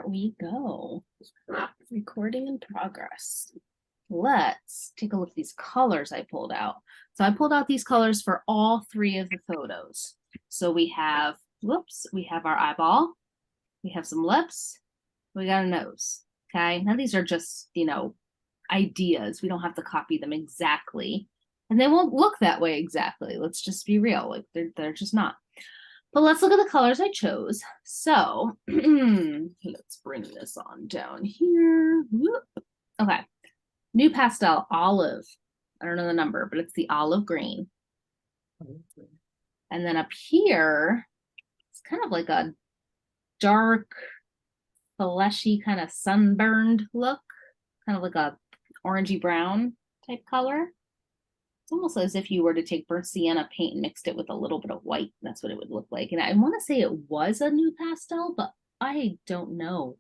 we go. Recording in progress. Let's take a look at these colors I pulled out. So I pulled out these colors for all three of the photos. So we have, we have our eyeball, we have some lips, we got a nose. Okay, now these are just, ideas. We don't have to copy them exactly. And they won't look that way exactly. Let's just be real. Like they're just not. But let's look at the colors I chose. So let's bring this on down here. Okay. New pastel, olive. I don't know the number, but it's the olive green. And then up here, it's kind of like a dark, fleshy, kind of sunburned look. Kind of like a orangey brown type color. It's almost as if you were to take burnt sienna paint and mixed it with a little bit of white. That's what it would look like. And I want to say it was a new pastel, but I don't know.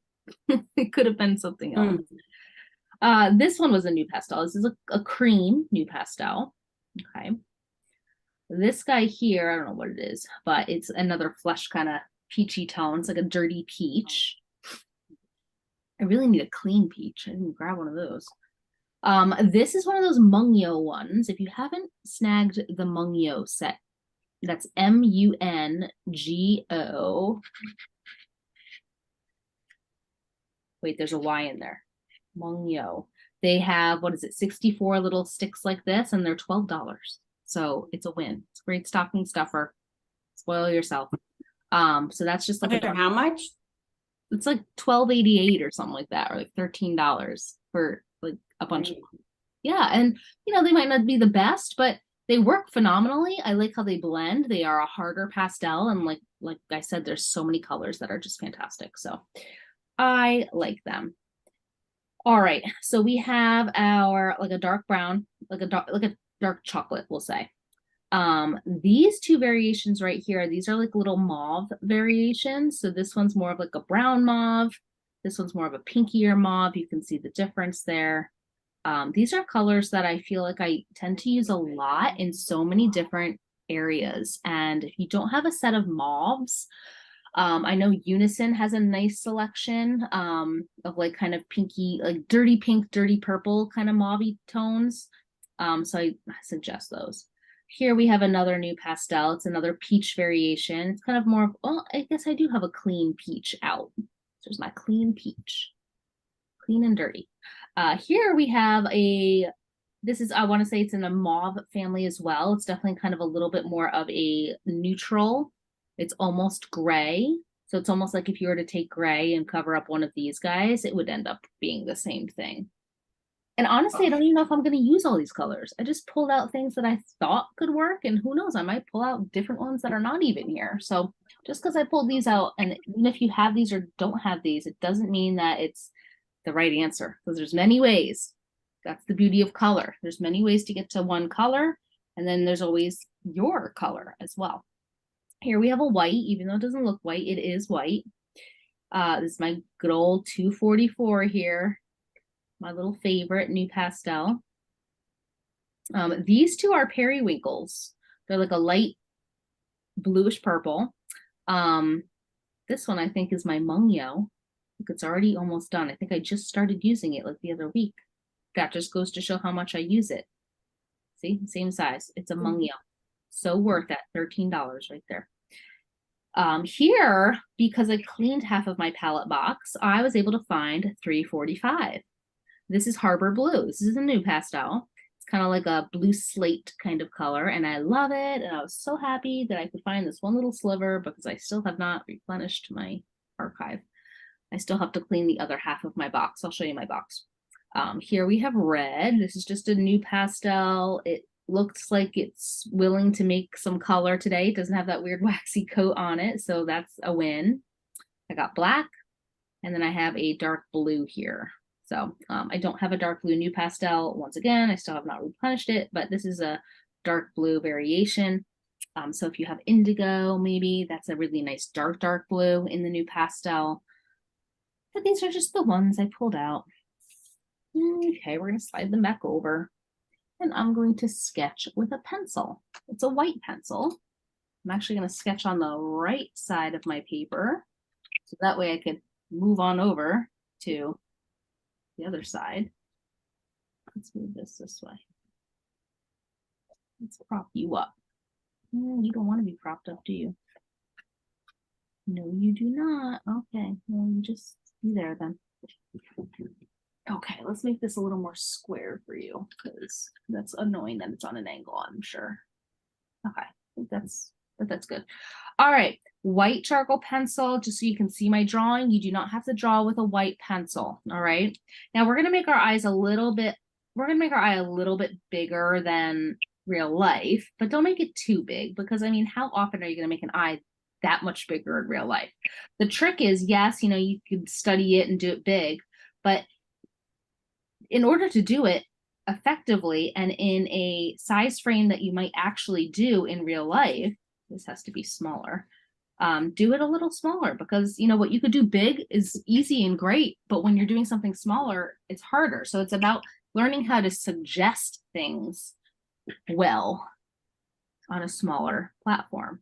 It could have been something else. This one was a new pastel. This is a cream new pastel. Okay. This guy here, I don't know what it is, but it's another flesh kind of peachy tone. It's like a dirty peach. I really need a clean peach. I didn't grab one of those. This is one of those Mungyo ones. If you haven't snagged the Mungyo set, that's M-U-N-G-O. Wait, there's a Y in there. Mungyo. They have, 64 little sticks like this, and they're $12. So it's a win. It's a great stocking stuffer. Spoil yourself. So that's just like how much? It's like $12.88 or something like that, or like $13 for like a bunch of them. Yeah, and they might not be the best, but they work phenomenally. I like how they blend. They are a harder pastel, and like I said, there's so many colors that are just fantastic. So I like them. All right, so we have our like a dark brown, like a dark chocolate, we'll say. These two variations right here, these are like little mauve variations. So this one's more of like a brown mauve. This one's more of a pinkier mauve. You can see the difference there. These are colors that I feel like I tend to use a lot in so many different areas. And if you don't have a set of mauves, I know Unison has a nice selection of like kind of pinky, like dirty pink, dirty purple kind of mauve tones. So I suggest those. Here we have another new pastel. It's another peach variation. It's kind of more of, well, I guess I do have a clean peach out. There's my clean peach. Clean and dirty. Here we have I want to say it's in a mauve family as well. It's definitely kind of a little bit more of a neutral. It's almost gray. So it's almost like if you were to take gray and cover up one of these guys, it would end up being the same thing. And honestly, I don't even know if I'm going to use all these colors. I just pulled out things that I thought could work, and who knows, I might pull out different ones that are not even here. So just because I pulled these out, and even if you have these or don't have these, it doesn't mean that it's the right answer, because there's many ways. That's the beauty of color. There's many ways to get to one color, and then there's always your color as well. Here we have a white, even though it doesn't look white, it is white. This is my good old 244 here. My little favorite new pastel. These two are periwinkles. They're like a light bluish purple. This one I think is my Mungyo. Look, it's already almost done. I think I just started using it like the other week. That just goes to show how much I use it. See, same size. It's a Mungyo. So worth that $13 right there. Here, because I cleaned half of my palette box, I was able to find $3.45. This is Harbor Blue. This is a new pastel. It's kind of like a blue slate kind of color, and I love it. And I was so happy that I could find this one little sliver because I still have not replenished my archive. I still have to clean the other half of my box. I'll show you my box. Here we have red. This is just a new pastel. It looks like it's willing to make some color today. It doesn't have that weird waxy coat on it, so that's a win. I got black, and then I have a dark blue here. So I don't have a dark blue new pastel. Once again, I still have not replenished it, but this is a dark blue variation. So if you have indigo, maybe that's a really nice dark blue in the new pastel. But these are just the ones I pulled out. Okay, we're going to slide them back over. And I'm going to sketch with a pencil. It's a white pencil. I'm actually going to sketch on the right side of my paper. So that way I could move on over to the other side. Let's move this way. Let's prop you up. You don't want to be propped up, do you? No, you do not. Okay, well, you just be there then. Okay, let's make this a little more square for you because that's annoying that it's on an angle, I'm sure. Okay, I think that's good. All right, white charcoal pencil, just so you can see my drawing. You do not have to draw with a white pencil, all right? Now we're gonna make our eyes we're gonna make our eye a little bit bigger than real life, but don't make it too big because I mean, how often are you gonna make an eye that much bigger in real life? The trick is, yes, you know, you could study it and do it big, but in order to do it effectively and in a size frame that you might actually do in real life, this has to be smaller. Do it a little smaller because you know what you could do big is easy and great, but when you're doing something smaller, it's harder. So it's about learning how to suggest things well on a smaller platform.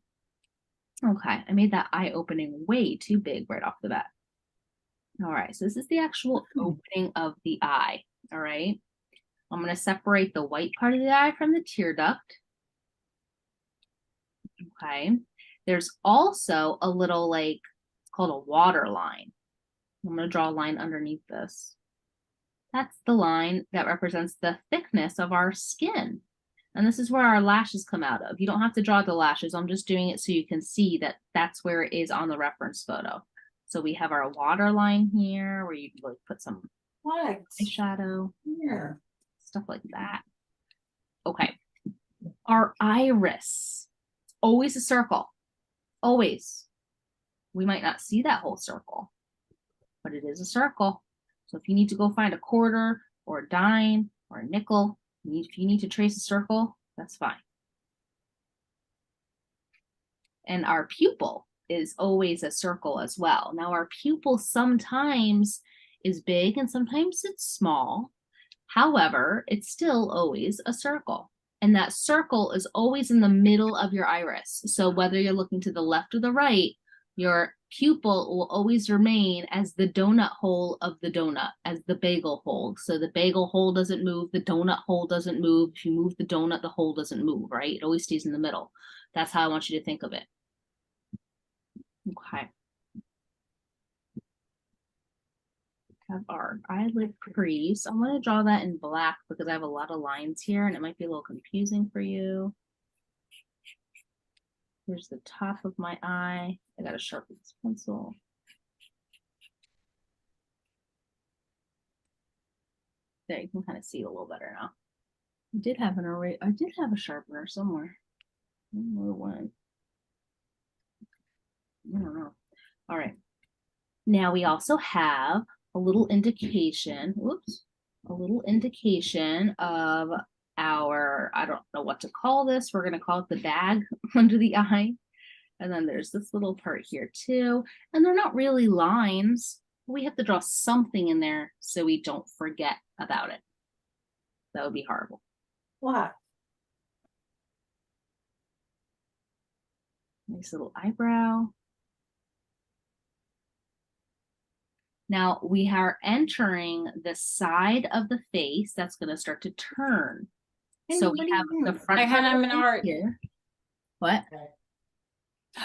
Okay, I made that eye opening way too big right off the bat. All right, so this is the actual opening of the eye. All right, I'm going to separate the white part of the eye from the tear duct. Okay, there's also a little like, it's called a water line. I'm going to draw a line underneath this. That's the line that represents the thickness of our skin. And this is where our lashes come out of. You don't have to draw the lashes. I'm just doing it so you can see that that's where it is on the reference photo. So we have our water line here where you like put some eyeshadow, here, stuff like that. Okay. Our iris, always a circle, always. We might not see that whole circle, but it is a circle. So if you need to go find a quarter or a dime or a nickel, if you need to trace a circle, that's fine. And our pupil is always a circle as well. Now our pupil sometimes is big and sometimes it's small. However, it's still always a circle. And that circle is always in the middle of your iris. So whether you're looking to the left or the right, your pupil will always remain as the donut hole of the donut, as the bagel hole. So the bagel hole doesn't move, the donut hole doesn't move. If you move the donut, the hole doesn't move, right? It always stays in the middle. That's how I want you to think of it. Okay. Have our eyelid crease. I'm going to draw that in black because I have a lot of lines here and it might be a little confusing for you. Here's the top of my eye. I got to sharpen this pencil. There, you can kind of see it a little better now. I did have a sharpener somewhere. I don't know where it went. I don't know. All right. Now we also have a little indication, a little indication of our, I don't know what to call this. We're going to call it the bag under the eye. And then there's this little part here too. And they're not really lines. We have to draw something in there so we don't forget about it. That would be horrible. what? Nice little eyebrow. Now we are entering the side of the face that's going to start to turn. Hey, so what we are have you doing? the front. I'm in art. Here. What?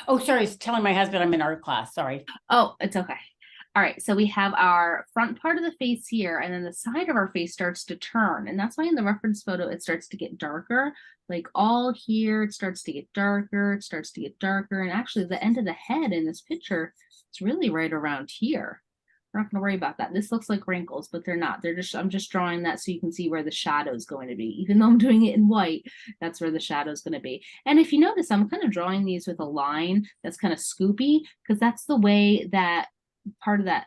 Oh, sorry. I was telling my husband I'm in art class. Sorry. Oh, it's okay. All right. So we have our front part of the face here, and then the side of our face starts to turn. And that's why in the reference photo, it starts to get darker. Like all here, it starts to get darker. It starts to get darker. And actually, the end of the head in this picture, it's really right around here. We're not going to worry about that. This looks like wrinkles, but they're not. I'm just drawing that so you can see where the shadow is going to be. Even though I'm doing it in white, that's where the shadow is going to be. And if you notice, I'm kind of drawing these with a line that's kind of scoopy because that's the way that part of that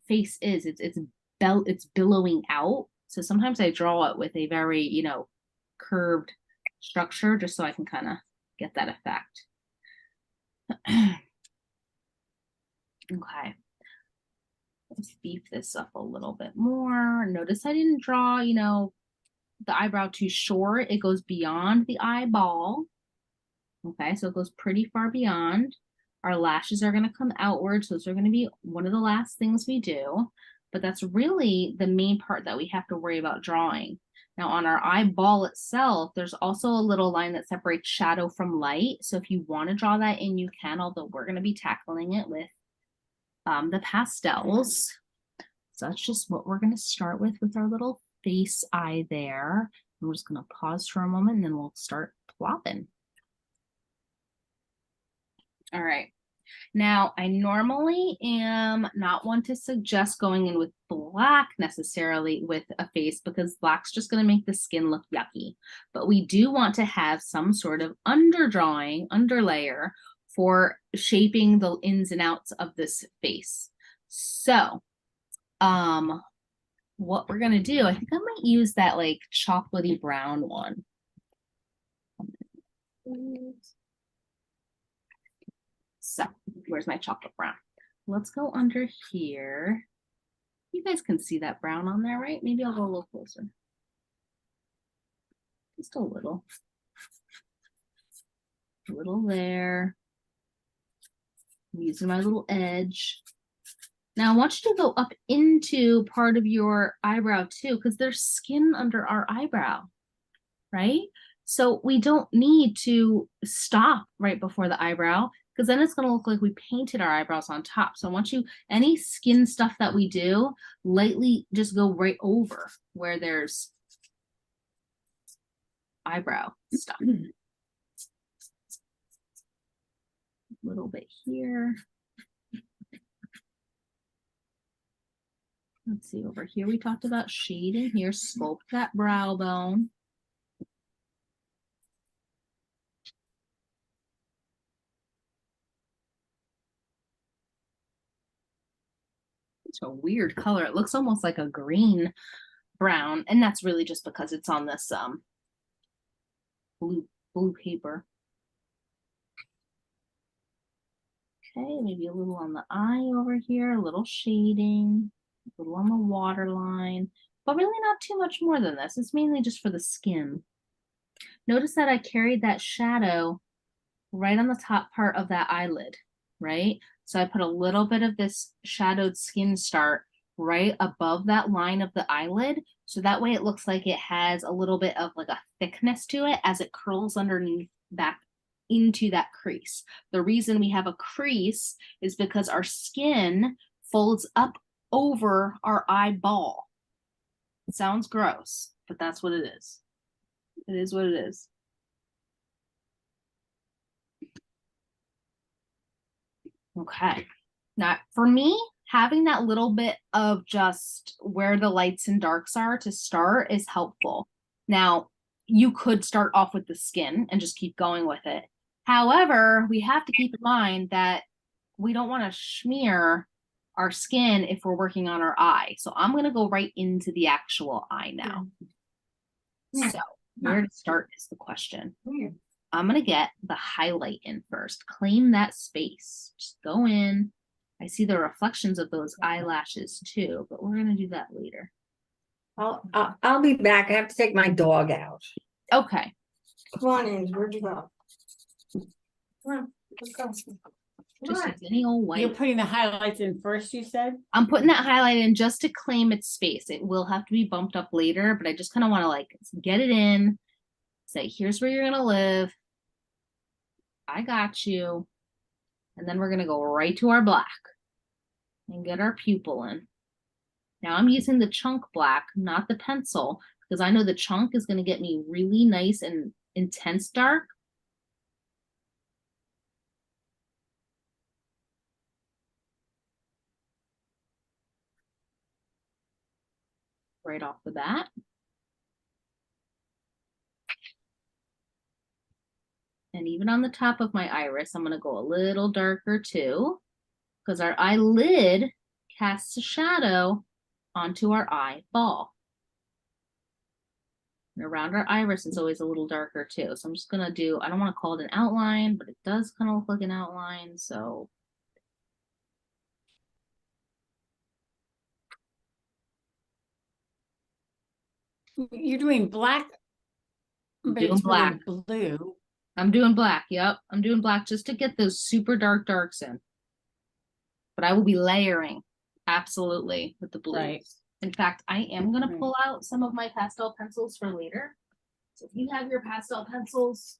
face is. It's billowing out. So sometimes I draw it with a very, you know, curved structure just so I can kind of get that effect. Okay. Let's beef this up a little bit more. Notice I didn't draw, you know, the eyebrow too short. It goes beyond the eyeball. Okay, so it goes pretty far beyond. Our lashes are going to come outwards. Those are going to be one of the last things we do. But that's really the main part that we have to worry about drawing. Now on our eyeball itself, there's also a little line that separates shadow from light. So if you want to draw that in, you can, although we're going to be tackling it with the pastels. So that's just what we're going to start with our little face eye there. I'm just going to pause for a moment and then we'll start plopping. All right. Now, I normally am not one to suggest going in with black necessarily with a face because black's just going to make the skin look yucky. But we do want to have some sort of underdrawing, underlayer for shaping the ins and outs of this face. So, what we're going to do, I think I might use that like chocolatey brown one. So where's my chocolate brown? Let's go under here. You guys can see that brown on there, right? Maybe I'll go a little closer. Just a little. A little there. I'm using my little edge. Now I want you to go up into part of your eyebrow too, because there's skin under our eyebrow, right? So we don't need to stop right before the eyebrow because then it's going to look like we painted our eyebrows on top. So I want you, any skin stuff that we do, lightly just go right over where there's eyebrow stuff. A little bit here. Let's see, over here we talked about shading here, sculpt that brow bone. It's a weird color. It looks almost like a green brown, and that's really just because it's on this blue paper. Okay, maybe a little on the eye over here, a little shading, a little on the waterline, but really not too much more than this. It's mainly just for the skin. Notice that I carried that shadow right on the top part of that eyelid, right? So I put a little bit of this shadowed skin start right above that line of the eyelid. So that way it looks like it has a little bit of like a thickness to it as it curls underneath back into that crease. The reason we have a crease is because our skin folds up over our eyeball. It sounds gross, but that's what it is. It is what it is. Okay. Now, for me, having that little bit of just where the lights and darks are to start is helpful. Now, you could start off with the skin and just keep going with it. However, we have to keep in mind that we don't want to smear our skin if we're working on our eye. So I'm going to go right into the actual eye now. Yeah. So where to start is the question. Yeah. I'm going to get the highlight in first. Claim that space. Just go in. I see the reflections of those eyelashes too, but we're going to do that later. I'll be back. I have to take my dog out. Okay. Come on, Ange. Where'd you go? Come on. Let's go. Just use any old white. You're putting the highlights in first, you said? I'm putting that highlight in just to claim its space. It will have to be bumped up later, but I just kind of want to like get it in. Say, here's where you're going to live. I got you. And then we're going to go right to our black and get our pupil in. Now I'm using the chunk black, not the pencil, because I know the chunk is going to get me really nice and intense dark. Right off the bat. And even on the top of my iris, I'm going to go a little darker too, because our eyelid casts a shadow onto our eyeball. And around our iris is always a little darker too. So I'm just going to do, I don't want to call it an outline, but it does kind of look like an outline. So you're doing black, but doing it's black. really blue. I'm doing black. Yep. I'm doing black just to get those super dark darks in. But I will be layering absolutely with the blues. Right. In fact, I am going to Right. pull out some of my pastel pencils for later. So if you have your pastel pencils,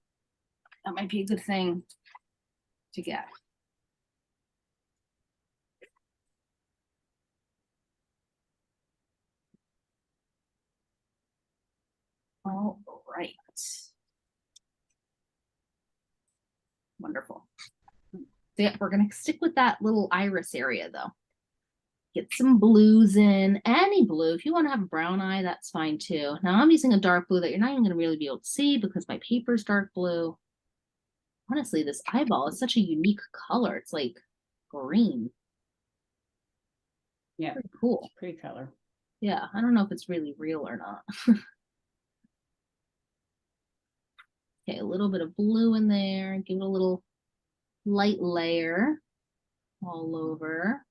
that might be a good thing to get. All right. Wonderful. So yeah, we're going to stick with that little iris area though. Get some blues in, any blue. If you want to have a brown eye, that's fine too. Now I'm using a dark blue that you're not even going to really be able to see because my paper's dark blue. Honestly, this eyeball is such a unique color. It's like green. Yeah. Pretty cool. Pretty color. Yeah, I don't know if it's really real or not. Okay, a little bit of blue in there. Give it a little light layer all over.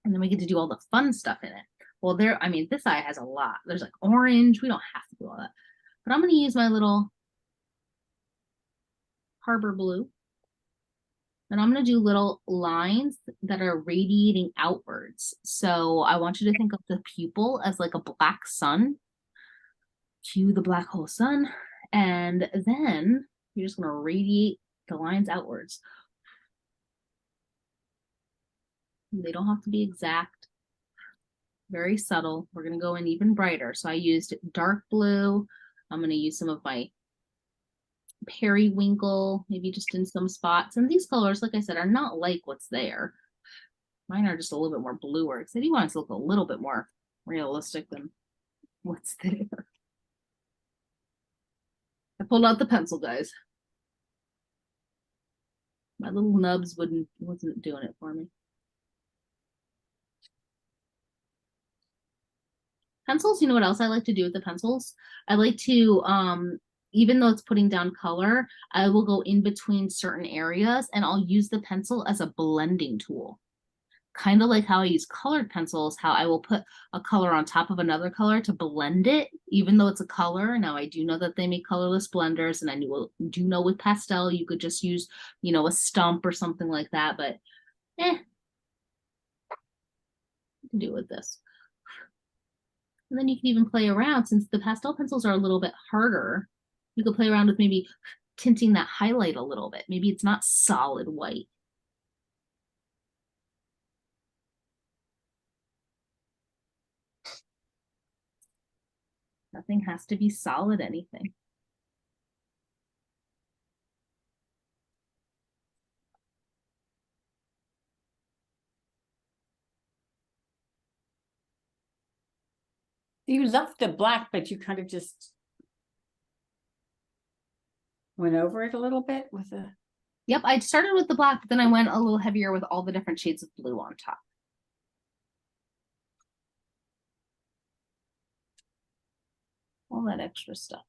And then we get to do all the fun stuff in it. Well, I mean, this eye has a lot. There's like orange. We don't have to do all that. But I'm going to use my little Harbor Blue. And I'm going to do little lines that are radiating outwards. So I want you to think of the pupil as like a black sun. Cue the black hole sun. And then you're just going to radiate the lines outwards. They don't have to be exact. Very subtle. We're going to go in even brighter. So I used dark blue. I'm going to use some of my periwinkle, maybe just in some spots. And these colors, like I said, are not like what's there. Mine are just a little bit more bluer because I do want it to look a little bit more realistic than what's there. I pulled out the pencil, guys. My little nubs wasn't doing it for me. Pencils, you know what else I like to do with the pencils? I like to, even though it's putting down color, I will go in between certain areas and I'll use the pencil as a blending tool. Kind of like how I use colored pencils, how I will put a color on top of another color to blend it, even though it's a color. Now, I do know that they make colorless blenders, and I do know with pastel, you could just use, a stump or something like that, but you can do it with this. And then you can even play around, since the pastel pencils are a little bit harder, you could play around with maybe tinting that highlight a little bit. Maybe it's not solid white. Nothing has to be solid anything. You left the black, but you kind of just went over it a little bit with a. Yep, I started with the black, but then I went a little heavier with all the different shades of blue on top. All that extra stuff.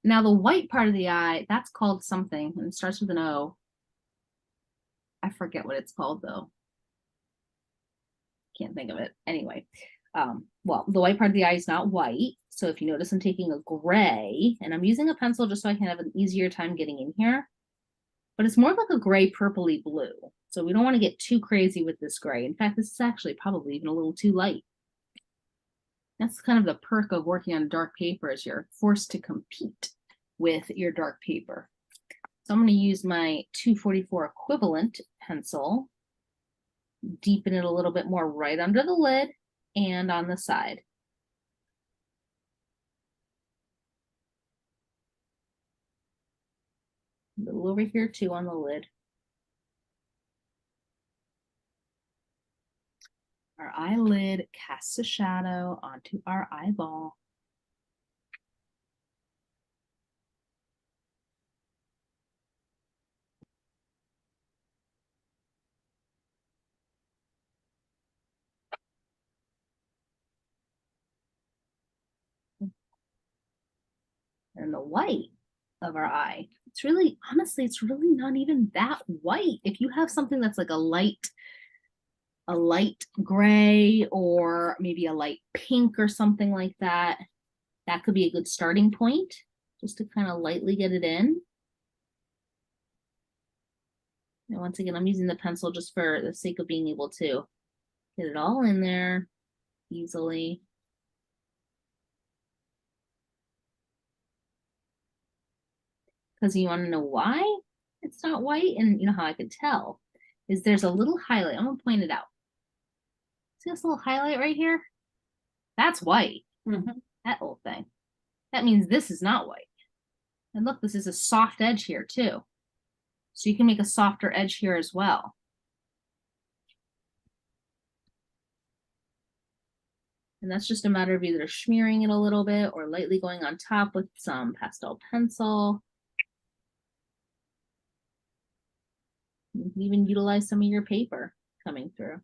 Now the white part of the eye, that's called something, and it starts with an O. I forget what it's called though. Can't think of it. Anyway, well, the white part of the eye is not white. So if you notice, I'm taking a gray, and I'm using a pencil just so I can have an easier time getting in here. But it's more like a gray purpley blue. So we don't want to get too crazy with this gray. In fact, this is actually probably even a little too light. That's kind of the perk of working on dark paper, is you're forced to compete with your dark paper. So I'm going to use my 244 equivalent pencil, deepen it a little bit more right under the lid and on the side. A little over here too on the lid. Our eyelid casts a shadow onto our eyeball. And the white of our eye, it's really, honestly, it's really not even that white. If you have something that's like a light a light gray or maybe a light pink or something like that. That could be a good starting point just to kind of lightly get it in. And once again, I'm using the pencil just for the sake of being able to get it all in there easily. Because you want to know why it's not white, and you know how I could tell is there's a little highlight. I'm gonna point it out. See this little highlight right here? That's white. That whole thing. That means this is not white. And look, this is a soft edge here too. So you can make a softer edge here as well. And that's just a matter of either smearing it a little bit or lightly going on top with some pastel pencil. You can even utilize some of your paper coming through.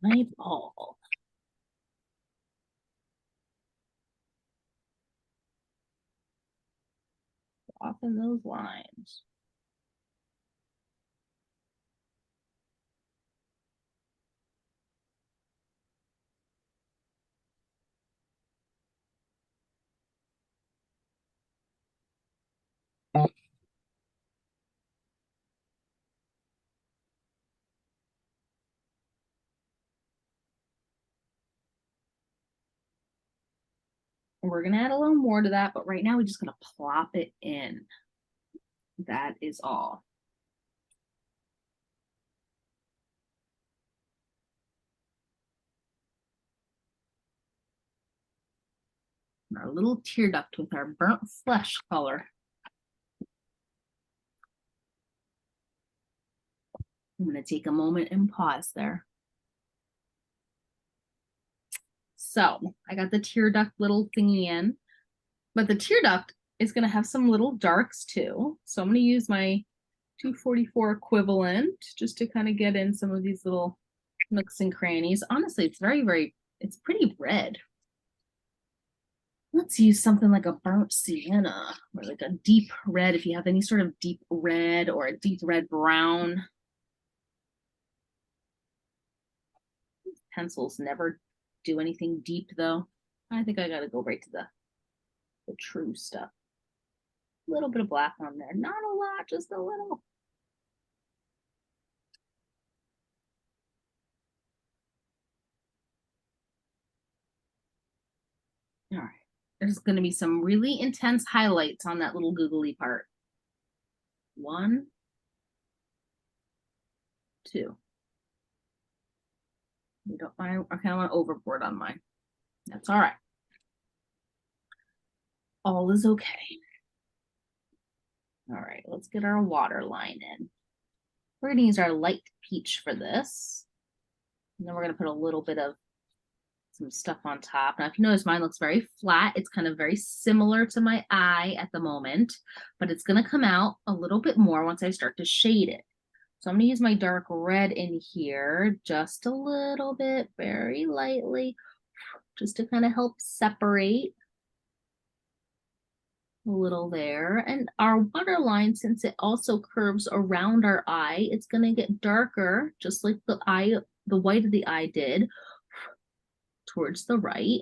My ball. Soften those lines. And we're gonna add a little more to that, but right now we're just gonna plop it in. That is all. Our little tear duct with our burnt flesh color. I'm going to take a moment and pause there. So I got the tear duct little thingy in, but the tear duct is going to have some little darks too. So I'm going to use my 244 equivalent just to kind of get in some of these little nooks and crannies. Honestly, it's it's pretty red. Let's use something like a burnt sienna or like a deep red if you have any sort of deep red or a deep red brown. Pencils never do anything deep though. I think I gotta go right to the true stuff. A little bit of black on there, not a lot, just a little. All right, there's gonna be some really intense highlights on that little googly part. 1, 2. I kind of want overboard on mine. That's all right. All is okay. All right, let's get our water line in. We're gonna use our light peach for this. And then we're gonna put a little bit of some stuff on top. Now, if you notice, mine looks very flat. It's kind of very similar to my eye at the moment, but it's gonna come out a little bit more once I start to shade it. So I'm gonna use my dark red in here just a little bit, very lightly, just to kind of help separate a little there. And our water line, since it also curves around our eye, it's going to get darker, just like the white of the eye did, towards the right.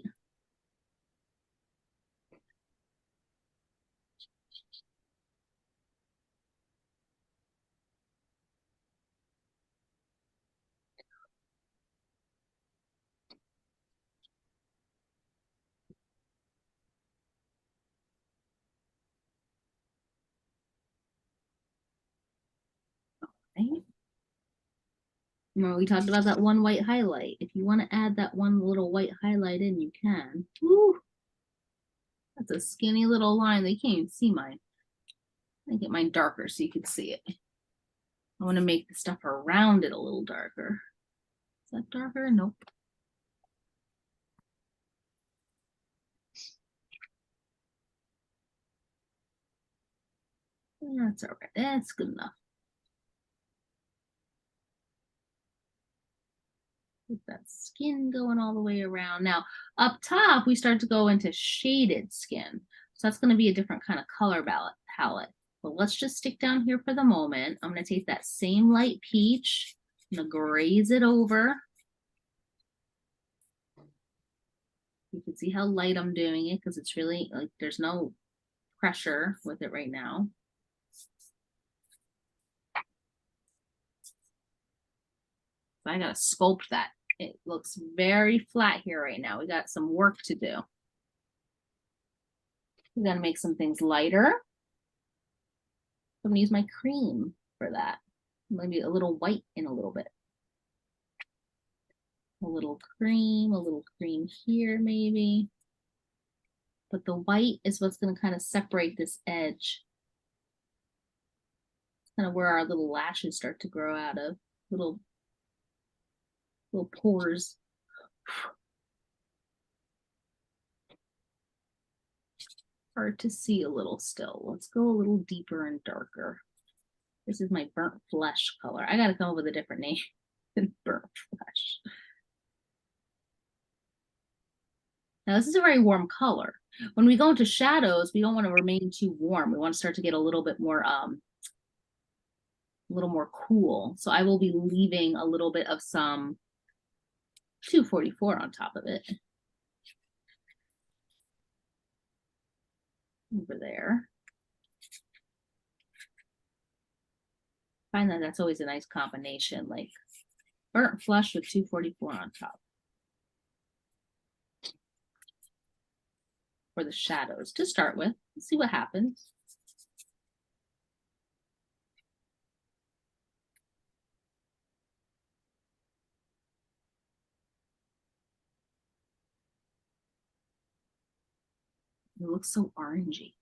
Right? Remember, we talked about that one white highlight. If you want to add that one little white highlight in, you can. Woo! That's a skinny little line. They can't even see mine. I get mine darker so you can see it. I want to make the stuff around it a little darker. Is that darker? Nope. That's all right. That's good enough. Get that skin going all the way around. Now, up top, we start to go into shaded skin. So that's going to be a different kind of color palette. But let's just stick down here for the moment. I'm going to take that same light peach. I'm going to graze it over. You can see how light I'm doing it because it's really like there's no pressure with it right now. So I gotta sculpt that. It looks very flat here right now. We got some work to do. We gotta make some things lighter. I'm gonna use my cream for that. Maybe a little white in a little bit. A little cream here maybe. But the white is what's gonna kind of separate this edge. It's kind of where our little lashes start to grow out of. Little pores. Hard to see a little still. Let's go a little deeper and darker. This is my burnt flesh color. I gotta come up with a different name than burnt flesh. Now this is a very warm color. When we go into shadows, we don't want to remain too warm. We want to start to get a little bit more cool. So I will be leaving a little bit of some 244 on top of it. Over there. Find that that's always a nice combination, like burnt flesh with 244 on top. For the shadows to start with. Let's see what happens. It looks so orangey.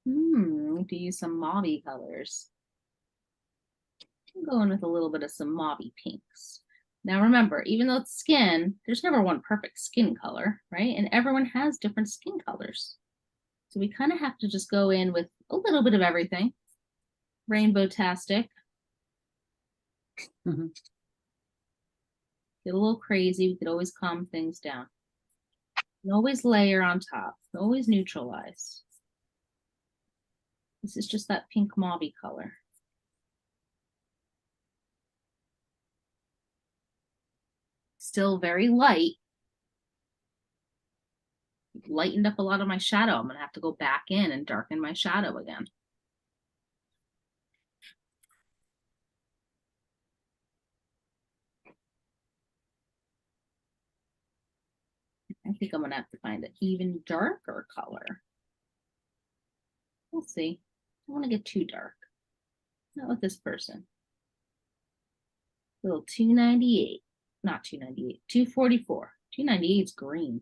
We have to use some mauvey colors. I'm going with a little bit of some mauvey pinks. Now remember, even though it's skin, there's never one perfect skin color, right? And everyone has different skin colors. So we kind of have to just go in with a little bit of everything. Rainbow-tastic. Get a little crazy. We could always calm things down. And always layer on top. Always neutralize. This is just that pink mauvey color. Still very light. Lightened up a lot of my shadow. I'm gonna have to go back in and darken my shadow again. I think I'm gonna have to find an even darker color. We'll see. I don't want to get too dark. Not with this person. Little 298, not 298, 244. 298 is green,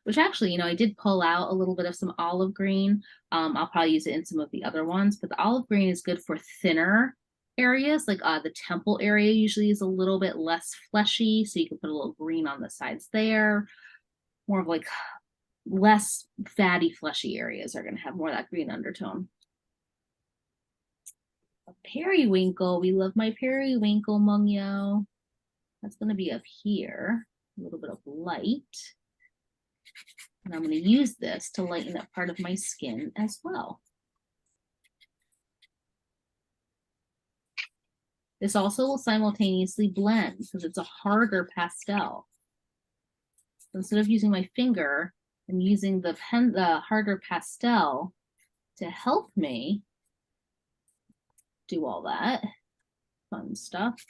which actually, you know, I did pull out a little bit of some olive green. I'll probably use it in some of the other ones, but the olive green is good for thinner areas. Like the temple area usually is a little bit less fleshy, so you can put a little green on the sides there. More of like less fatty, fleshy areas are going to have more of that green undertone. A periwinkle. We love my periwinkle, Mungyo. That's going to be up here. A little bit of light. And I'm going to use this to lighten up part of my skin as well. This also will simultaneously blend because it's a harder pastel. So instead of using my finger, I'm using the harder pastel to help me do all that fun stuff.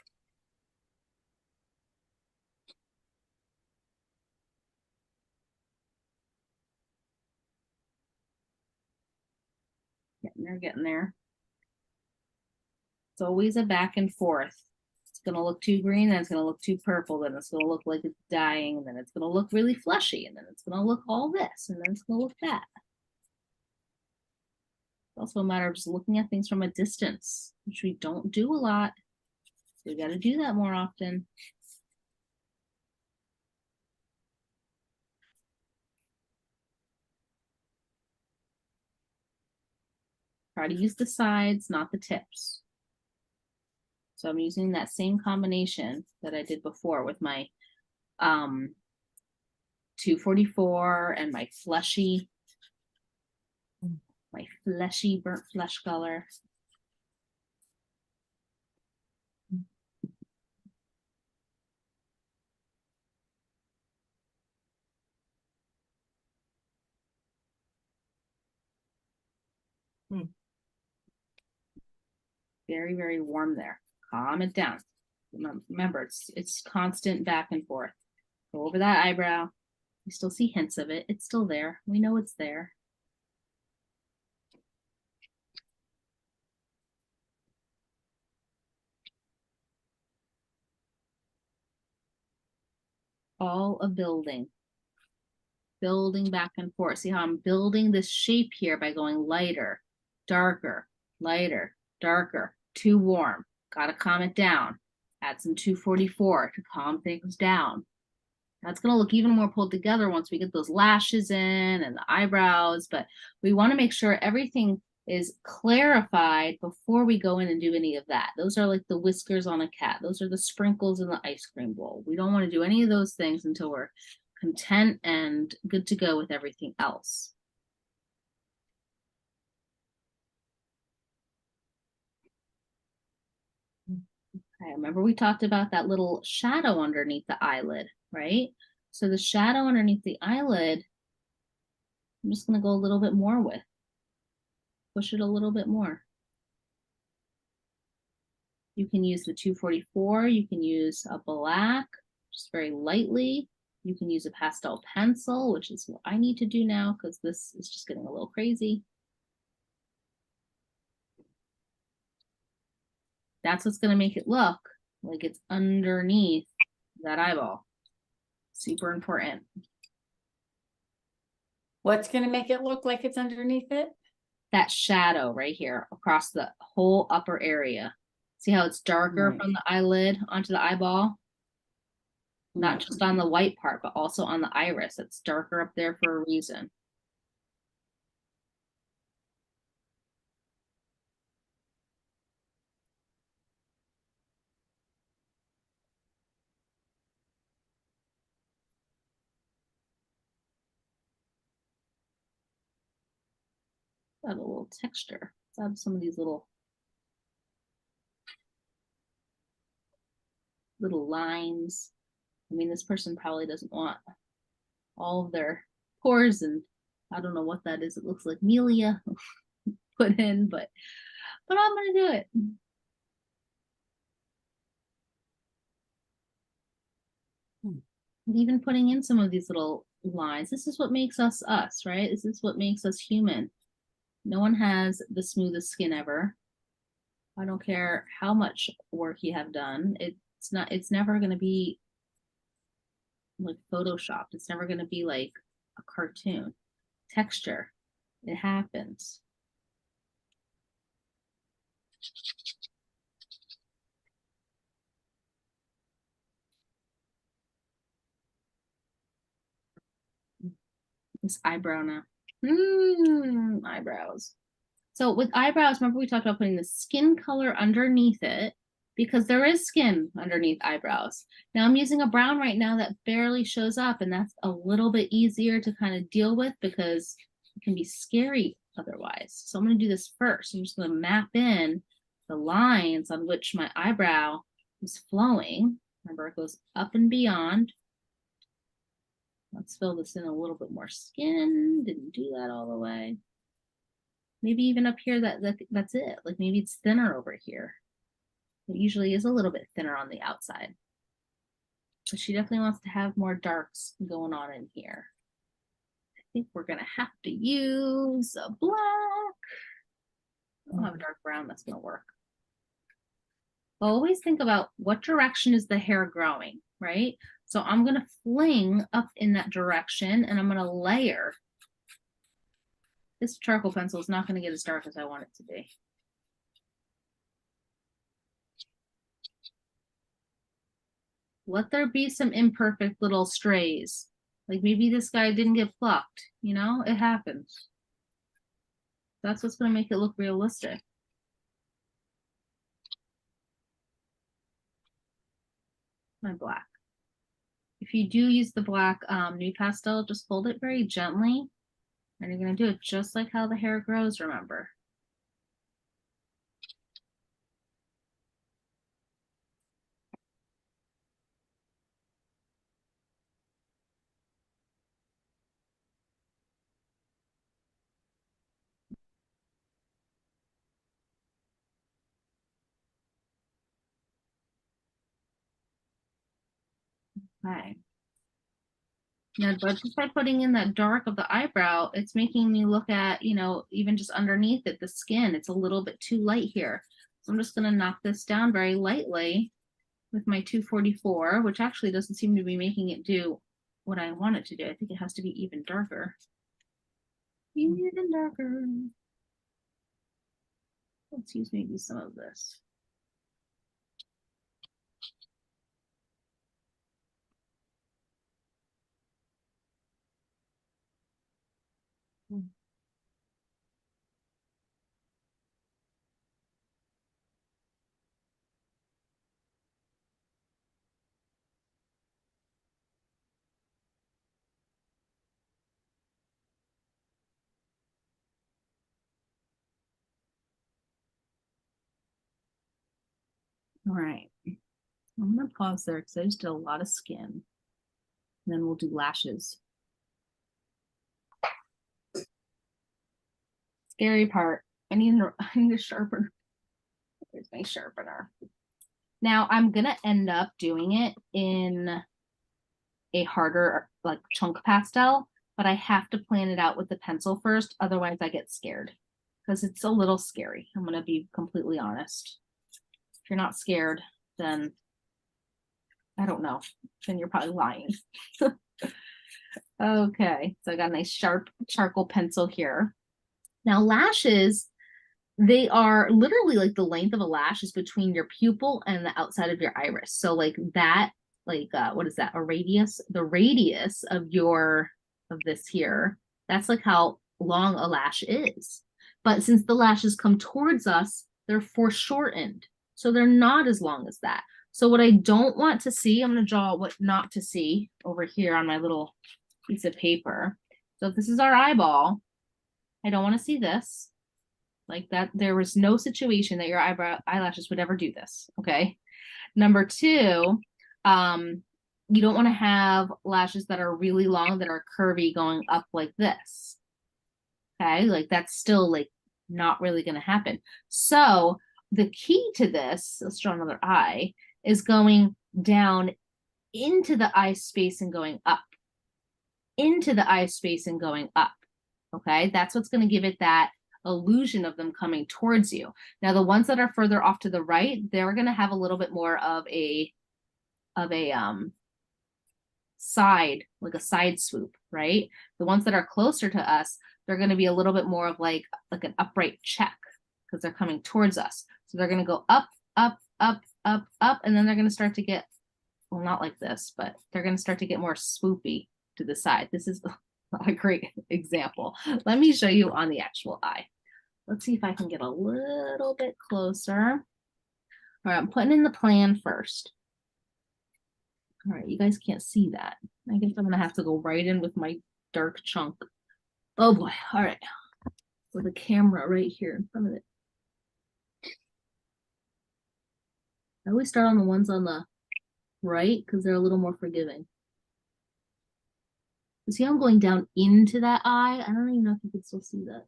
Getting there. It's always a back and forth. It's gonna look too green, then it's gonna look too purple, then it's gonna look like it's dying, and then it's gonna look really fleshy, and then it's gonna look all this, and then it's gonna look that. It's also a matter of just looking at things from a distance, which we don't do a lot. So we gotta do that more often. Try to use the sides, not the tips. So I'm using that same combination that I did before with my 244 and my fleshy burnt flesh color. Very, very warm there. Calm it down. Remember, it's constant back and forth. Go over that eyebrow. You still see hints of it. It's still there. We know it's there. All a building back and forth. See how I'm building this shape here by going lighter, darker, lighter, darker, too warm. Got to calm it down. Add some 244 to calm things down. That's going to look even more pulled together once we get those lashes in and the eyebrows, but we want to make sure everything is clarified before we go in and do any of that. Those are like the whiskers on a cat. Those are the sprinkles in the ice cream bowl. We don't want to do any of those things until we're content and good to go with everything else. Okay, remember we talked about that little shadow underneath the eyelid, right? So the shadow underneath the eyelid, I'm just going to go a little bit more with. Push it a little bit more. You can use the 244. You can use a black, just very lightly. You can use a pastel pencil, which is what I need to do now because this is just getting a little crazy. That's what's going to make it look like it's underneath that eyeball. Super important. What's going to make it look like it's underneath it? That shadow right here across the whole upper area. See how it's darker Right. from the eyelid onto the eyeball? Not Right. just on the white part, but also on the iris. It's darker up there for a reason. Add a little texture. Let's add some of these little lines. I mean, this person probably doesn't want all of their pores, and I don't know what that is. It looks like Melia put in, but I'm gonna do it. And even putting in some of these little lines. This is what makes us us, right? This is what makes us human. No one has the smoothest skin ever. I don't care how much work you have done. It's never going to be like photoshopped. It's never going to be like a cartoon. Texture, it happens. This eyebrow now. Eyebrows. So with eyebrows, remember we talked about putting the skin color underneath it because there is skin underneath eyebrows. Now I'm using a brown right now that barely shows up, and that's a little bit easier to kind of deal with because it can be scary otherwise. So I'm going to do this first. I'm just going to map in the lines on which my eyebrow is flowing. Remember, it goes up and beyond. Let's fill this in a little bit more skin. Didn't do that all the way. Maybe even up here, that's it. Like maybe it's thinner over here. It usually is a little bit thinner on the outside. But she definitely wants to have more darks going on in here. I think we're gonna have to use a black. I don't have a dark brown, that's gonna work. Always think about what direction is the hair growing, right? So I'm gonna fling up in that direction and I'm gonna layer. This charcoal pencil is not gonna get as dark as I want it to be. Let there be some imperfect little strays. Like maybe this guy didn't get plucked, you know, it happens. That's what's going to make it look realistic. My black. I if you do use the black nude pastel, just hold it very gently. And you're going to do it just like how the hair grows, remember. Okay. Now, but just by putting in that dark of the eyebrow, it's making me look at, you know, even just underneath it, the skin, it's a little bit too light here. So I'm just going to knock this down very lightly with my 244, which actually doesn't seem to be making it do what I want it to do. I think it has to be even darker. Even darker. Let's use maybe some of this. All right. I'm going to pause there because I just did a lot of skin. And then we'll do lashes. Scary part. I need a sharpener. There's my sharpener. Now I'm going to end up doing it in a harder like chunk pastel, but I have to plan it out with the pencil first. Otherwise I get scared because it's a little scary. I'm going to be completely honest. If you're not scared, then I don't know. Then you're probably lying. Okay, so I got a nice sharp charcoal pencil here. Now lashes, they are literally like the length of a lash is between your pupil and the outside of your iris. So like that, like what is that? A radius? The radius of this here, that's like how long a lash is. But since the lashes come towards us, they're foreshortened. So they're not as long as that. So what I don't want to see, I'm going to draw what not to see over here on my little piece of paper. So if this is our eyeball, I don't want to see this. Like that, there was no situation that your eyelashes would ever do this. Okay. Number two, you don't want to have lashes that are really long that are curvy going up like this. Okay. Like that's still like not really going to happen. So the key to this, let's draw another eye, is going down into the eye space and going up. Into the eye space and going up. Okay. That's what's going to give it that illusion of them coming towards you. Now the ones that are further off to the right, they're going to have a little bit more of a side, like a side swoop, right? The ones that are closer to us, they're going to be a little bit more of like an upright check because they're coming towards us. So they're going to go up, up, up, up, up, and then they're going to start to get, well, not like this, but they're going to start to get more swoopy to the side. This is a great example. Let me show you on the actual eye. Let's see if I can get a little bit closer. All right, I'm putting in the plan first. All right, you guys can't see that. I guess I'm gonna have to go right in with my dark chunk. Oh boy, all right. With a camera right here in front of it. I always start on the ones on the right because they're a little more forgiving. You see how I'm going down into that eye? I don't even know if you can still see that.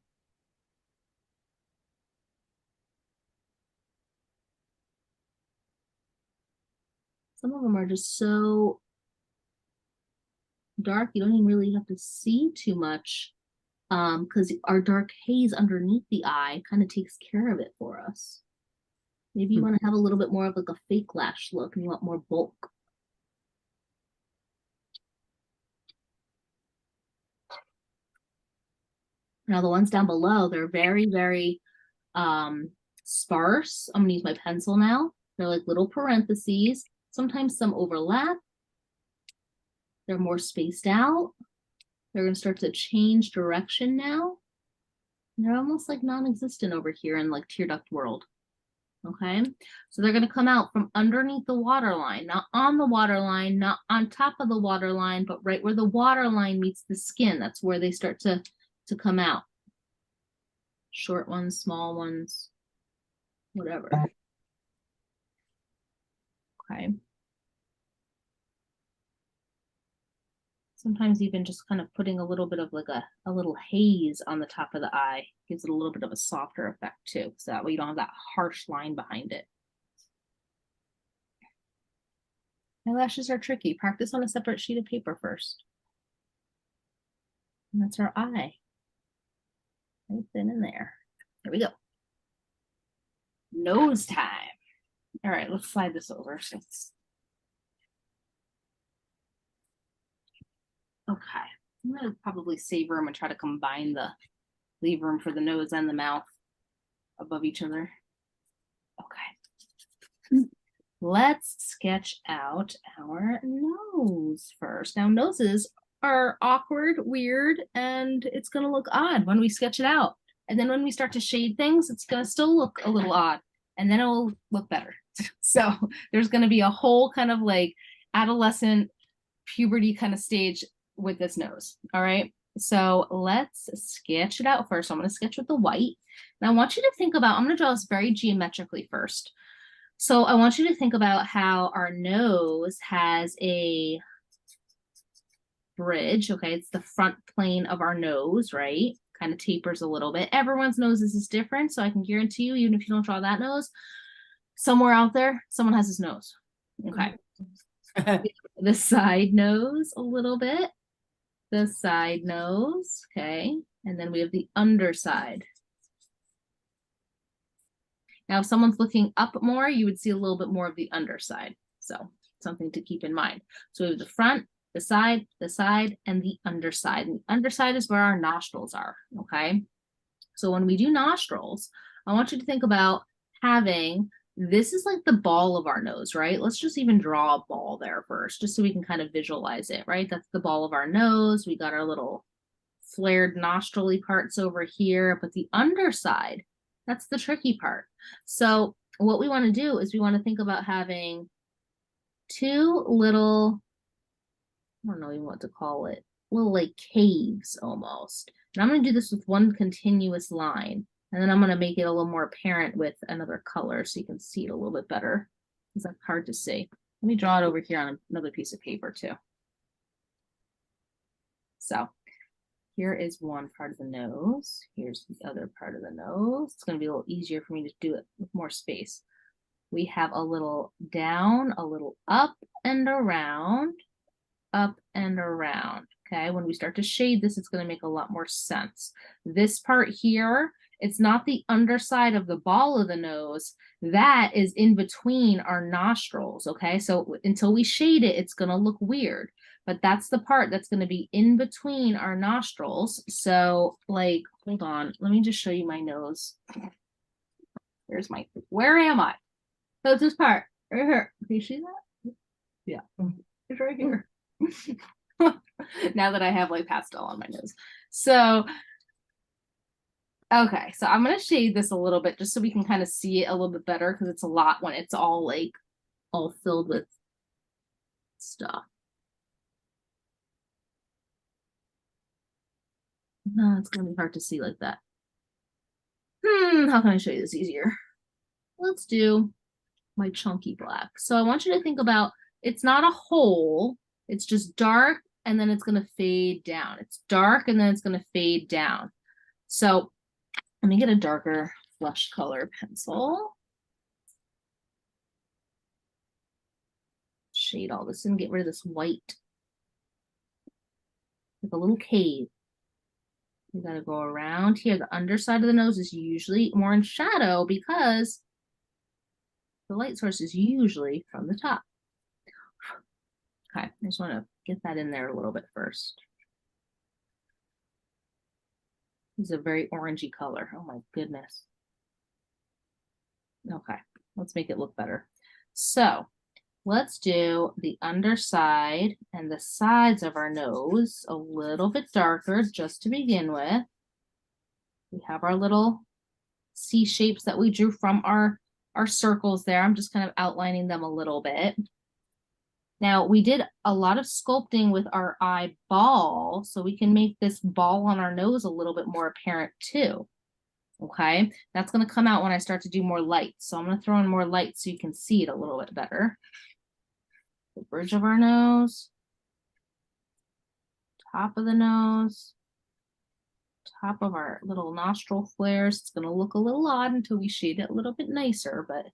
Some of them are just so dark, you don't even really have to see too much because our dark haze underneath the eye kind of takes care of it for us. Maybe you want to have a little bit more of like a fake lash look and you want more bulk. Now the ones down below, they're very, very sparse. I'm gonna use my pencil now. They're like little parentheses. Sometimes some overlap. They're more spaced out. They're gonna start to change direction now. They're almost like non-existent over here in like tear duct world. Okay, so they're going to come out from underneath the water line, not on the water line, not on top of the water line, but right where the water line meets the skin. That's where they start to come out. Short ones, small ones, whatever. Okay. Sometimes even just kind of putting a little bit of like a little haze on the top of the eye gives it a little bit of a softer effect too. So that way you don't have that harsh line behind it. Eyelashes are tricky. Practice on a separate sheet of paper first. And that's our eye. Right then and there. There we go. Nose time. All right, let's slide this over. Okay. I'm gonna probably save room and try to combine leave room for the nose and the mouth above each other. Okay. Let's sketch out our nose first. Now, noses are awkward, weird, and it's going to look odd when we sketch it out. And then when we start to shade things, it's going to still look a little odd, and then it'll look better. So there's going to be a whole kind of like adolescent puberty kind of stage with this nose. All right. So let's sketch it out first. I'm going to sketch with the white. Now I want you to think about, I'm going to draw this very geometrically first. So I want you to think about how our nose has a bridge. Okay, it's the front plane of our nose, right? Kind of tapers a little bit. Everyone's noses is different, so I can guarantee you, even if you don't draw that nose, somewhere out there, someone has his nose. Okay. The side nose a little bit. The side nose, okay. And then we have the underside. Now, if someone's looking up more, you would see a little bit more of the underside. So something to keep in mind. So we have the front, the side, and the underside. And the underside is where our nostrils are, okay? So when we do nostrils, I want you to think about having, this is like the ball of our nose, right? Let's just even draw a ball there first, just so we can kind of visualize it, right? That's the ball of our nose. We got our little flared nostril-y parts over here, but the underside, that's the tricky part. So what we want to do is we want to think about having two little, I don't know even what to call it, little like caves almost. And I'm going to do this with one continuous line. And then I'm going to make it a little more apparent with another color so you can see it a little bit better. Because that's hard to see. Let me draw it over here on another piece of paper too. So here is one part of the nose. Here's the other part of the nose. It's going to be a little easier for me to do it with more space. We have a little down, a little up and around, up and around. Okay, when we start to shade this, it's going to make a lot more sense. This part here, it's not the underside of the ball of the nose. That is in between our nostrils. Okay, so until we shade it, it's going to look weird. But that's the part that's going to be in between our nostrils. So like, hold on, let me just show you my nose. Where am I? So it's this part right here. Can you see that? Yeah, it's right here. Now that I have like pastel on my nose. So, okay, so I'm going to shade this a little bit just so we can kind of see it a little bit better because it's a lot when it's all like all filled with stuff. No, it's going to be hard to see like that. How can I show you this easier? Let's do my chunky black. So I want you to think about, it's not a hole, it's just dark and then it's going to fade down. It's dark and then it's going to fade down. So let me get a darker flesh color pencil. Shade all this and get rid of this white. Like a little cave. You gotta go around here. The underside of the nose is usually more in shadow because the light source is usually from the top. Okay, I just want to get that in there a little bit first. This is a very orangey color. Oh my goodness. Okay, let's make it look better. So let's do the underside and the sides of our nose a little bit darker just to begin with. We have our little C shapes that we drew from our our circles there. I'm just kind of outlining them a little bit. Now, we did a lot of sculpting with our eyeball, so we can make this ball on our nose a little bit more apparent too. Okay, that's going to come out when I start to do more lights. So I'm going to throw in more light so you can see it a little bit better. The bridge of our nose, top of the nose, top of our little nostril flares. It's going to look a little odd until we shade it a little bit nicer, but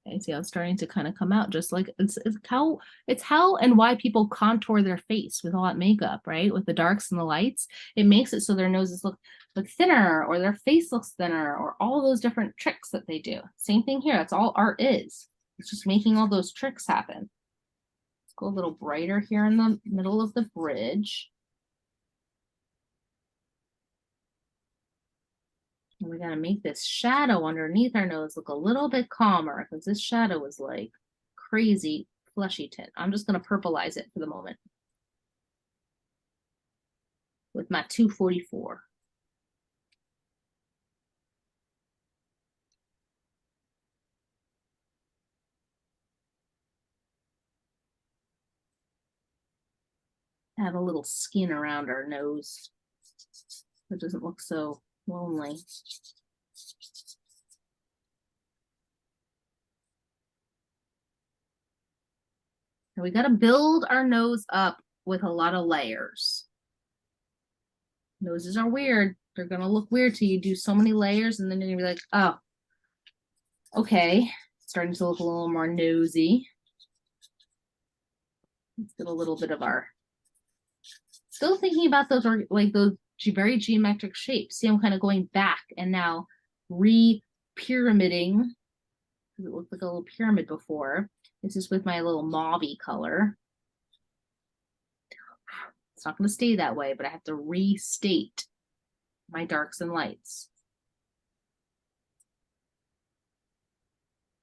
okay, see how it's starting to kind of come out, just like it's how and why people contour their face with all that makeup, right? With the darks and the lights, it makes it so their noses look thinner, or their face looks thinner, or all those different tricks that they do. Same thing here. That's all art is. It's just making all those tricks happen. Let's go a little brighter here in the middle of the bridge. And we gotta make this shadow underneath our nose look a little bit calmer, because this shadow is like crazy fleshy tint. I'm just gonna purplize it for the moment with my 244. Add a little skin around our nose so it doesn't look so lonely. And we got to build our nose up with a lot of layers. Noses are weird. They're going to look weird till you do so many layers, and then you're going to be like, oh, okay. Starting to look a little more nosy. Let's get a little bit of our, still thinking about those, like those very geometric shapes. See, I'm kind of going back and now re-pyramiding, because it looked like a little pyramid before. This is with my little mauve-y color. It's not going to stay that way, but I have to restate my darks and lights.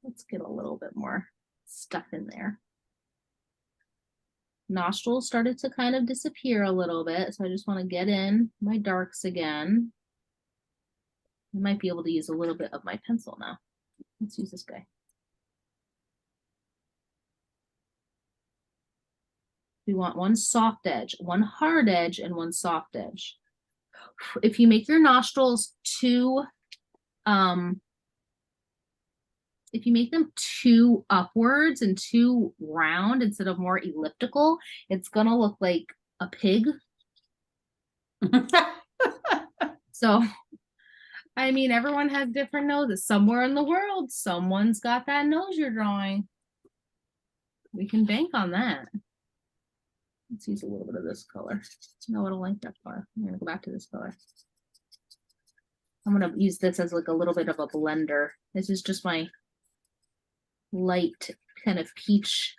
Let's get a little bit more stuff in there. Nostrils started to kind of disappear a little bit, so I just want to get in my darks again. I might be able to use a little bit of my pencil now. Let's use this guy. We want one soft edge, one hard edge, and one soft edge. If you make your nostrils too, if you make them too upwards and too round instead of more elliptical, it's gonna look like a pig. So, I mean, everyone has different noses. Somewhere in the world, someone's got that nose you're drawing. We can bank on that. Let's use a little bit of this color. No, I don't like that color. I'm gonna go back to this color. I'm gonna use this as like a little bit of a blender. This is just my light kind of peach.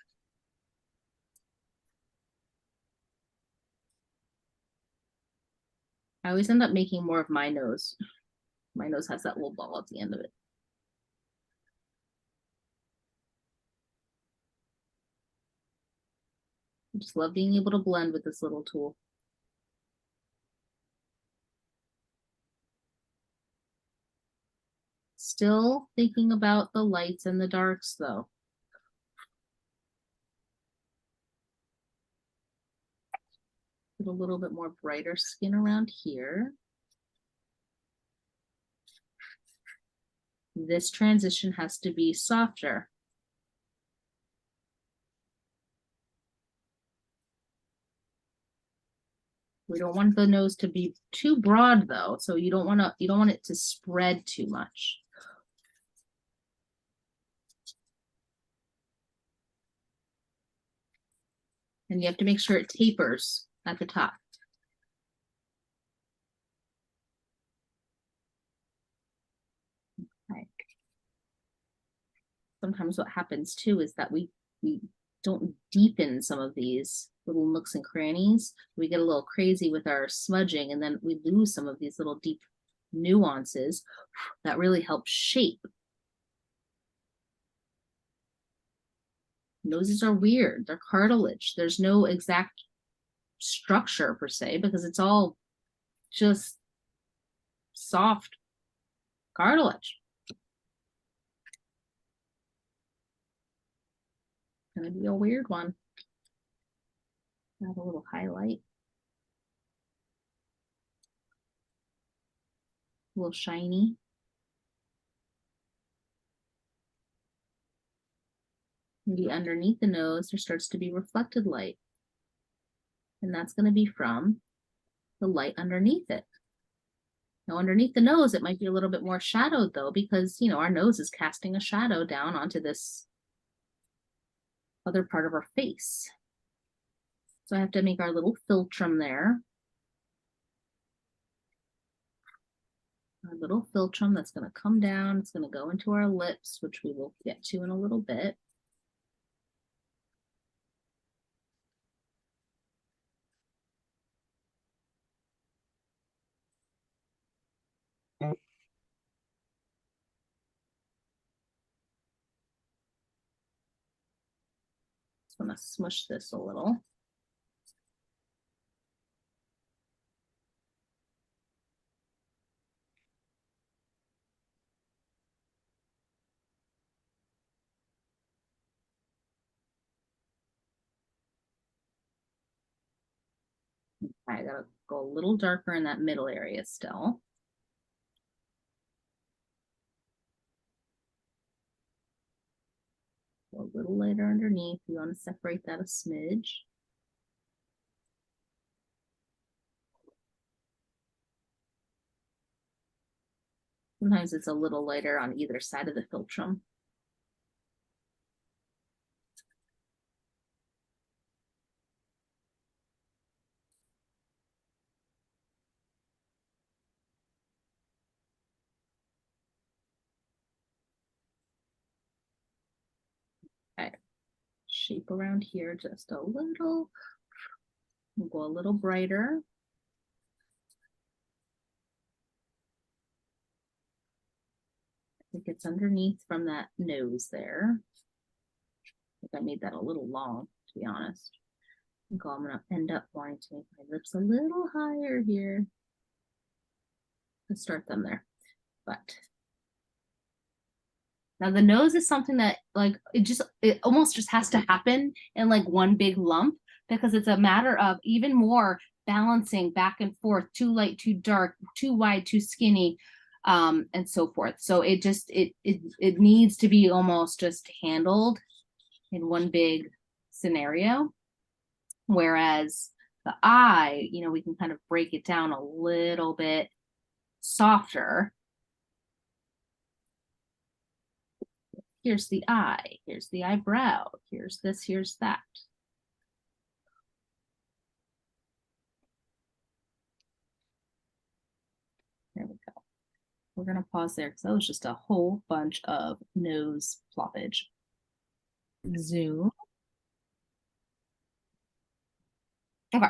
I always end up making more of my nose. My nose has that little ball at the end of it. I just love being able to blend with this little tool. Still thinking about the lights and the darks though. Get a little bit more brighter skin around here. This transition has to be softer. We don't want the nose to be too broad though, so you don't want it to spread too much. And you have to make sure it tapers at the top. Okay. Sometimes what happens too is that we don't deepen some of these little nooks and crannies. We get a little crazy with our smudging, and then we lose some of these little deep nuances that really help shape. Noses are weird. They're cartilage. There's no exact structure per se, because it's all just soft cartilage. Gonna be a weird one. Have a little highlight. A little shiny. Maybe underneath the nose, there starts to be reflected light. And that's going to be from the light underneath it. Now, underneath the nose, it might be a little bit more shadowed though, because, you know, our nose is casting a shadow down onto this other part of our face. So I have to make our little philtrum there. Our little philtrum that's going to come down. It's going to go into our lips, which we will get to in a little bit. Just want to smush this a little. I gotta go a little darker in that middle area still. Go a little lighter underneath. You want to separate that a smidge. Sometimes it's a little lighter on either side of the philtrum. Okay, shape around here just a little. We'll go a little brighter. I think it's underneath from that nose there. I think I made that a little long, to be honest. I think I'm gonna end up wanting to make my lips a little higher here. Let's start them there. But now the nose is something that like it almost just has to happen in like one big lump, because it's a matter of even more balancing back and forth, too light, too dark, too wide, too skinny, and so forth. So it just it needs to be almost just handled in one big scenario. Whereas the eye, you know, we can kind of break it down a little bit softer. Here's the eye, here's the eyebrow, here's this, here's that. There we go. We're gonna pause there because that was just a whole bunch of nose ploppage. Zoom. Okay,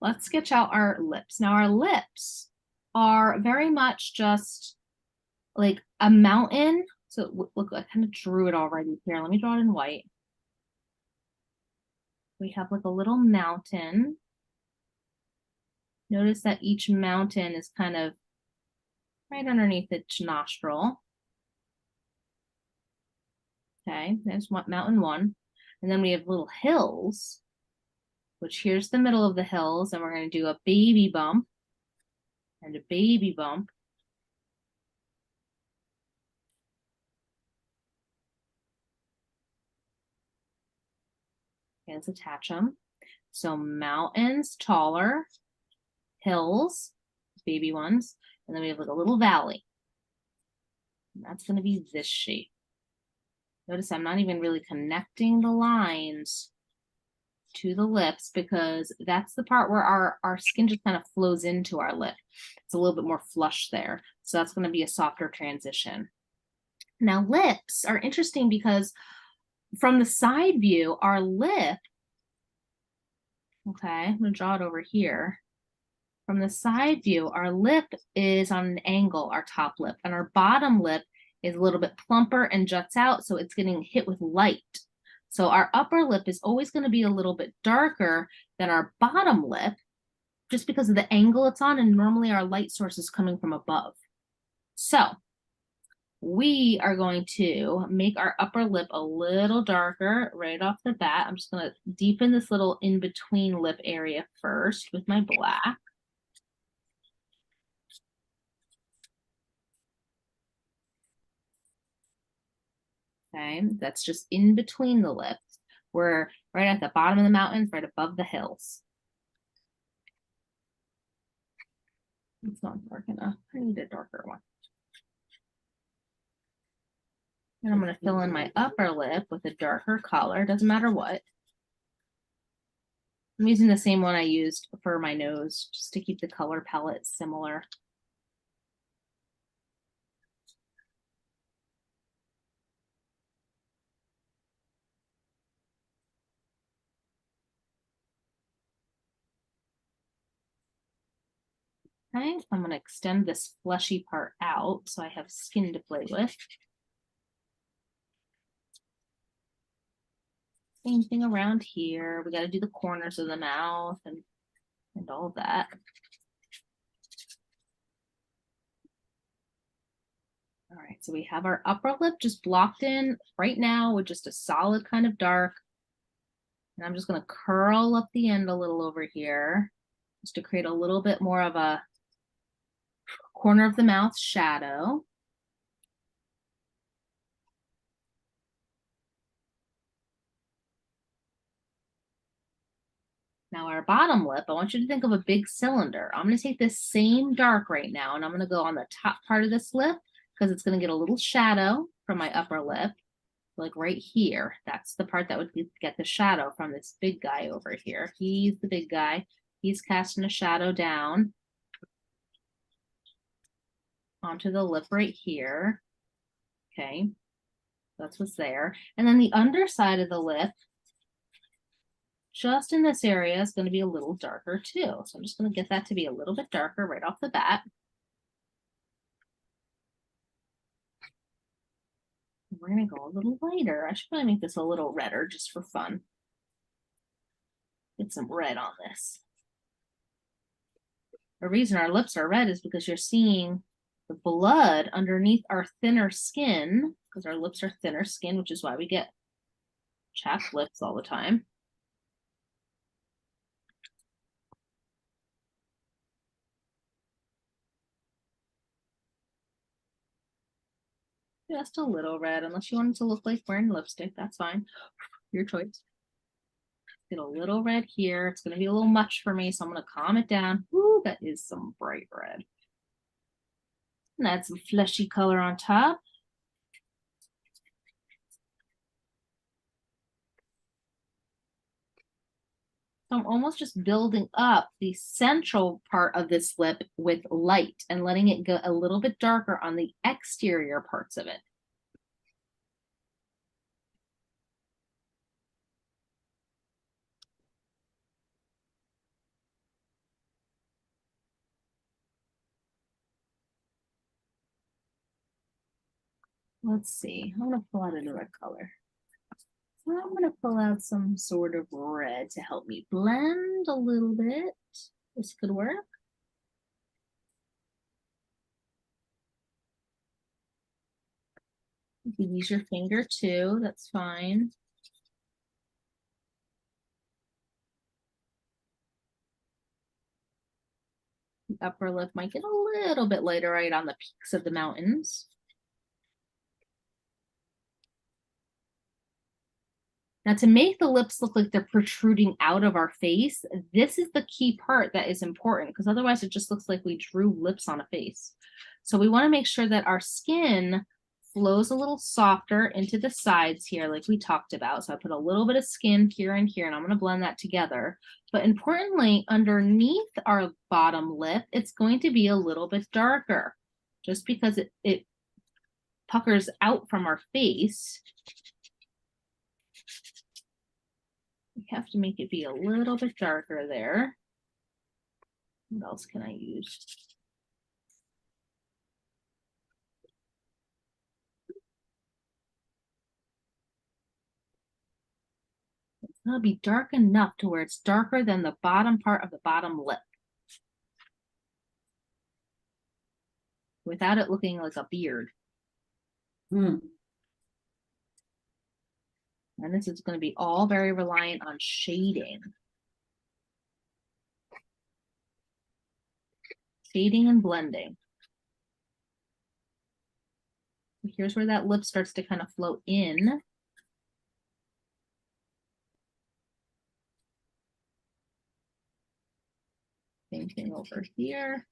let's sketch out our lips. Now our lips are very much just like a mountain. So look, I kind of drew it already here. Let me draw it in white. We have like a little mountain. Notice that each mountain is kind of right underneath each nostril. Okay, there's one, mountain one. And then we have little hills, which here's the middle of the hills, and we're going to do a baby bump and a baby bump. Okay, let's attach them. So mountains, taller, hills, baby ones, and then we have like a little valley. And that's going to be this shape. Notice I'm not even really connecting the lines to the lips, because that's the part where our skin just kind of flows into our lip. It's a little bit more flush there. So that's going to be a softer transition. Now lips are interesting because from the side view, our lip, okay, I'm going to draw it over here. From the side view, our lip is on an angle, our top lip, and our bottom lip is a little bit plumper and juts out, so it's getting hit with light. So our upper lip is always going to be a little bit darker than our bottom lip just because of the angle it's on, and normally our light source is coming from above. So we are going to make our upper lip a little darker right off the bat. I'm just going to deepen this little in-between lip area first with my black. Okay, that's just in between the lips. We're right at the bottom of the mountains, right above the hills. It's not dark enough. I need a darker one. And I'm going to fill in my upper lip with a darker color. Doesn't matter what. I'm using the same one I used for my nose just to keep the color palette similar. Okay, I'm going to extend this fleshy part out so I have skin to play with. Same thing around here. We got to do the corners of the mouth and all of that. All right, so we have our upper lip just blocked in right now with just a solid kind of dark. And I'm just going to curl up the end a little over here just to create a little bit more of a corner of the mouth shadow. Now our bottom lip, I want you to think of a big cylinder. I'm going to take this same dark right now and I'm going to go on the top part of this lip because it's going to get a little shadow from my upper lip, like right here. That's the part that would get the shadow from this big guy over here. He's the big guy. He's casting a shadow down onto the lip right here. Okay, that's what's there. And then the underside of the lip, just in this area, is going to be a little darker too. So I'm just going to get that to be a little bit darker right off the bat. We're going to go a little lighter. I should probably make this a little redder just for fun. Get some red on this. The reason our lips are red is because you're seeing the blood underneath our thinner skin, because our lips are thinner skin, which is why we get chapped lips all the time. Just a little red, unless you want it to look like wearing lipstick, that's fine. Your choice. Get a little red here. It's going to be a little much for me, so I'm going to calm it down. Ooh, that is some bright red. And add some fleshy color on top. So I'm almost just building up the central part of this lip with light and letting it go a little bit darker on the exterior parts of it. Let's see, I'm going to pull out another color. So I'm going to pull out some sort of red to help me blend a little bit. This could work. You can use your finger too, that's fine. The upper lip might get a little bit lighter right on the peaks of the mountains. Now, to make the lips look like they're protruding out of our face, this is the key part that is important, because otherwise it just looks like we drew lips on a face. So we want to make sure that our skin flows a little softer into the sides here, like we talked about. So I put a little bit of skin here and here, and I'm going to blend that together. But importantly, underneath our bottom lip, it's going to be a little bit darker, just because it puckers out from our face. We have to make it be a little bit darker there. What else can I use? It'll be dark enough to where it's darker than the bottom part of the bottom lip. Without it looking like a beard. Hmm. And this is going to be all very reliant on shading. Shading and blending. Here's where that lip starts to kind of flow in. Same thing over here.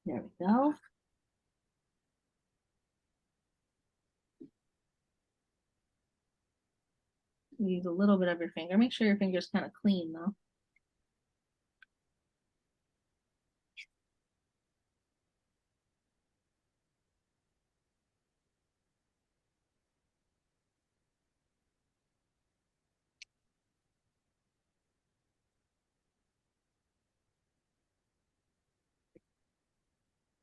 There we go. Use a little bit of your finger. Make sure your finger's kind of clean though.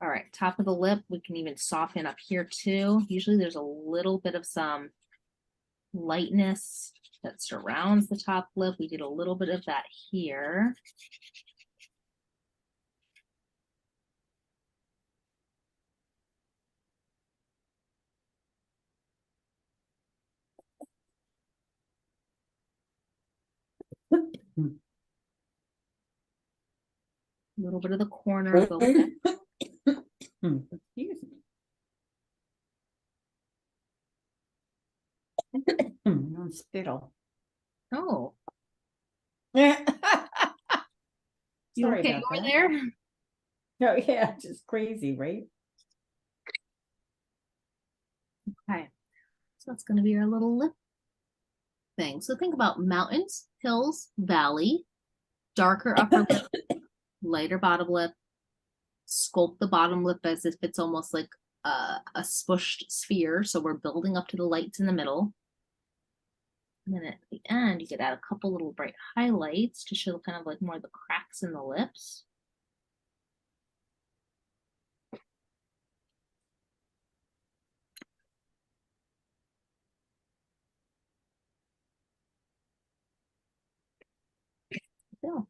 All right, top of the lip, we can even soften up here too. Usually there's a little bit of some lightness that surrounds the top lip. We did a little bit of that here. A little bit of the corner of the lip. Excuse me. No spittle. Oh, Yeah. you Sorry okay about over that. there? No, yeah, just crazy, right? Okay, so that's going to be our little lip thing. So think about mountains, hills, valley, darker upper lip, lighter bottom lip. Sculpt the bottom lip as if it's almost like a smushed sphere. So we're building up to the lights in the middle. And then at the end, you could add a couple little bright highlights to show kind of like more of the cracks in the lips. Yeah.